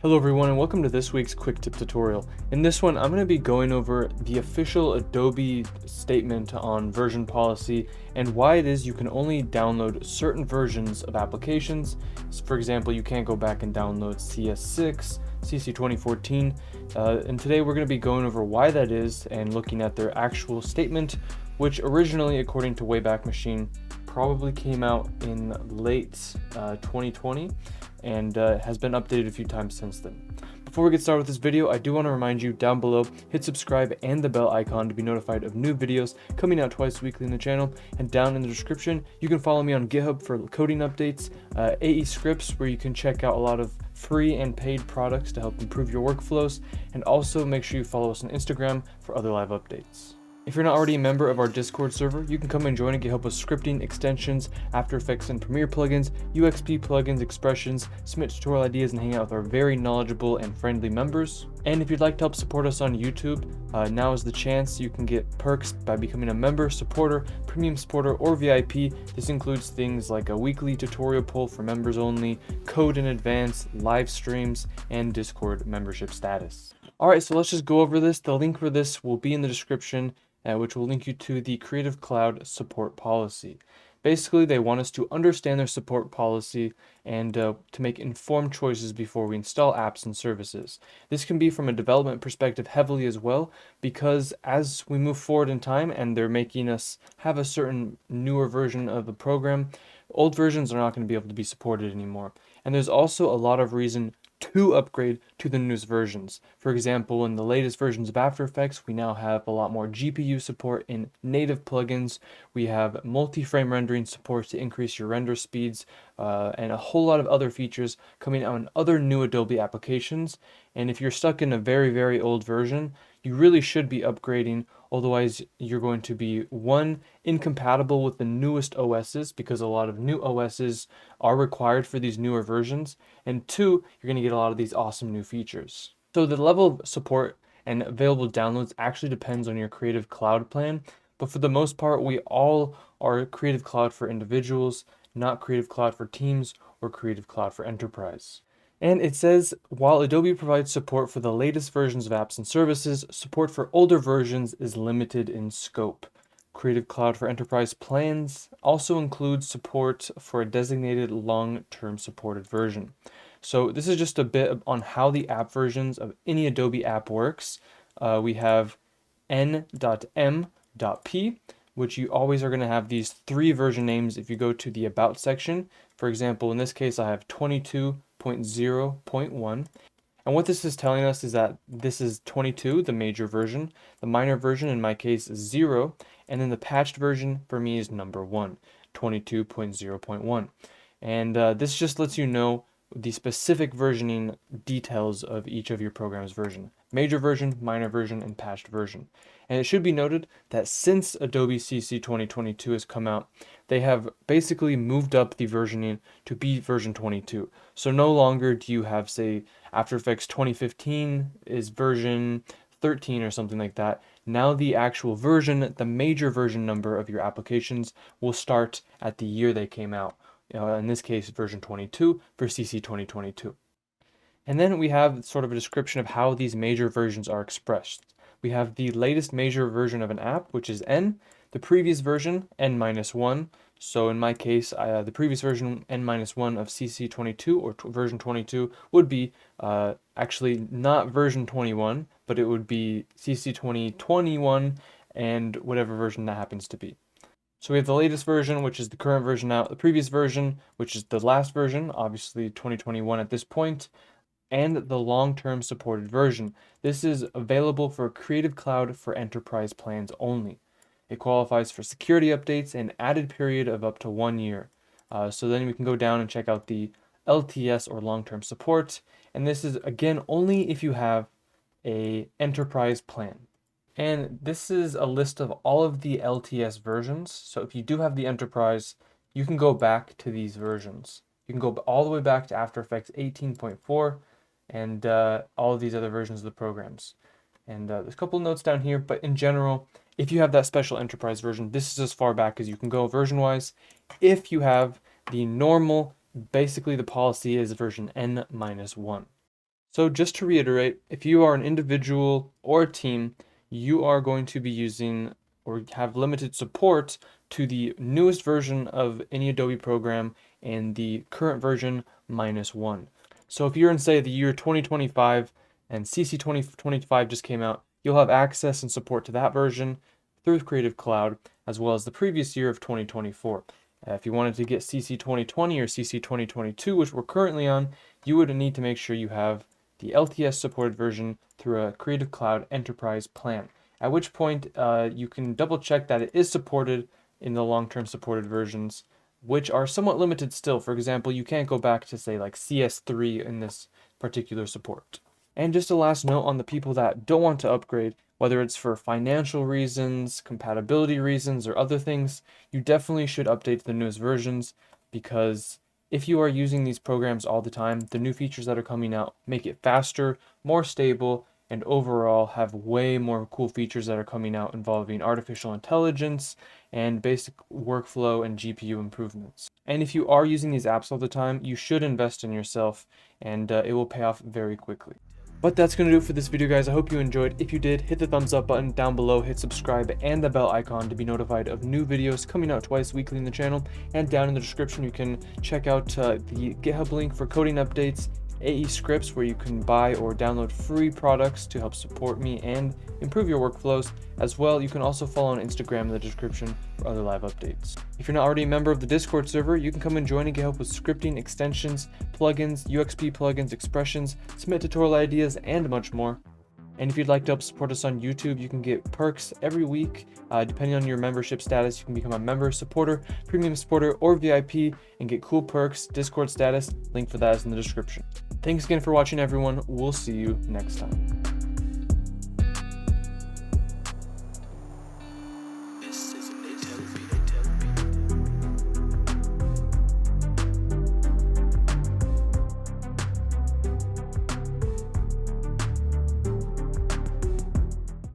Hello everyone and welcome to this week's quick tip tutorial. In this one, I'm going to be going over the official Adobe statement on version policy and why it is you can only download certain versions of applications. So for example, you can't go back and download CS6, CC 2014, and today we're going to be going over why that is and looking at their actual statement, which originally, according to Wayback Machine, probably came out in late 2020 and has been updated a few times since then. Before we get started with this video, I do want to remind you down below, hit subscribe and the bell icon to be notified of new videos coming out twice weekly in the channel, and down in the description you can follow me on GitHub for coding updates, AE scripts where you can check out a lot of free and paid products to help improve your workflows, and also make sure you follow us on Instagram for other live updates. If you're not already a member of our Discord server, you can come and join and get help with scripting, extensions, After Effects and Premiere plugins, UXP plugins, expressions, submit tutorial ideas, and hang out with our very knowledgeable and friendly members. And if you'd like to help support us on YouTube, now is the chance. You can get perks by becoming a member, supporter, premium supporter, or VIP. This includes things like a weekly tutorial poll for members only, code in advance, live streams, and Discord membership status. Alright, so let's just go over this. The link for this will be in the description, which will link you to the Creative Cloud support policy. Basically, they want us to understand their support policy and to make informed choices before we install apps and services. This can be from a development perspective heavily as well, because as we move forward in time and they're making us have a certain newer version of the program, old versions are not going to be able to be supported anymore. And there's also a lot of reason to upgrade to the newest versions. For example, in the latest versions of After Effects, we now have a lot more GPU support in native plugins. We have multi-frame rendering support to increase your render speeds, and a whole lot of other features coming out in other new Adobe applications. And if you're stuck in a very, very old version, you really should be upgrading, otherwise you're going to be, one, incompatible with the newest OSs, because a lot of new OSs are required for these newer versions, and two, you're going to get a lot of these awesome new features. So the level of support and available downloads actually depends on your Creative Cloud plan, but for the most part, we all are Creative Cloud for individuals, not Creative Cloud for teams or Creative Cloud for enterprise. And it says, while Adobe provides support for the latest versions of apps and services, support for older versions is limited in scope. Creative Cloud for Enterprise plans also include support for a designated long-term supported version. So this is just a bit on how the app versions of any Adobe app works. We have n.m.p, which you always are going to have these three version names if you go to the About section. For example, in this case, I have 22.0.1. And what this is telling us is that this is 22, the major version. The minor version, in my case, is 0. And then the patched version for me is number 1, 22.0.1. And this just lets you know the specific versioning details of each of your program's version. Major version, minor version, and patched version. And it should be noted that since Adobe CC 2022 has come out, they have basically moved up the versioning to be version 22. So no longer do you have, say, After Effects 2015 is version 13 or something like that. Now the actual version, the major version number of your applications will start at the year they came out. In this case, version 22 for CC 2022. And then we have sort of a description of how these major versions are expressed. We have the latest major version of an app, which is N, the previous version, N-1. So in my case, the previous version, N-1 of CC22 or version 22 would be actually not version 21, but it would be CC 2021 and whatever version that happens to be. So we have the latest version, which is the current version now, the previous version, which is the last version, obviously 2021 at this point, and the long-term supported version. This is available for Creative Cloud for enterprise plans only. It qualifies for security updates and added period of up to 1 year. So then we can go down and check out the LTS or long-term support, and this is again only if you have a enterprise plan. And this is a list of all of the LTS versions. So if you do have the enterprise, you can go back to these versions. You can go all the way back to After Effects 18.4 and all of these other versions of the programs. And there's a couple of notes down here, but in general, if you have that special enterprise version, this is as far back as you can go version-wise. If you have the normal, basically the policy is version N-1. So just to reiterate, if you are an individual or a team, you are going to be using or have limited support to the newest version of any Adobe program and the current version -1. So if you're in, say, the year 2025 and CC 2025 just came out, you'll have access and support to that version through Creative Cloud, as well as the previous year of 2024. If you wanted to get CC 2020 or CC 2022, which we're currently on, you would need to make sure you have the LTS supported version through a Creative Cloud Enterprise plan, at which point you can double check that it is supported in the long-term supported versions, which are somewhat limited still. For example, you can't go back to, say, like CS3 in this particular support. And just a last note on the people that don't want to upgrade, whether it's for financial reasons, compatibility reasons, or other things, you definitely should update to the newest versions, because if you are using these programs all the time, the new features that are coming out make it faster, more stable, and overall have way more cool features that are coming out involving artificial intelligence and basic workflow and GPU improvements. And if you are using these apps all the time, you should invest in yourself, and it will pay off very quickly. But that's going to do it for this video, guys. I hope you enjoyed. If you did, hit the thumbs up button down below, hit subscribe and the bell icon to be notified of new videos coming out twice weekly in the channel. And down in the description, you can check out the GitHub link for coding updates, AE scripts where you can buy or download free products to help support me and improve your workflows. As well, you can also follow on Instagram in the description for other live updates. If you're not already a member of the Discord server, you can come and join and get help with scripting, extensions, plugins, UXP plugins, expressions, submit tutorial ideas, and much more. And if you'd like to help support us on YouTube, you can get perks every week. Depending on your membership status, you can become a member, supporter, premium supporter, or VIP and get cool perks, Discord status. Link for that is in the description. Thanks again for watching, everyone. We'll see you next time.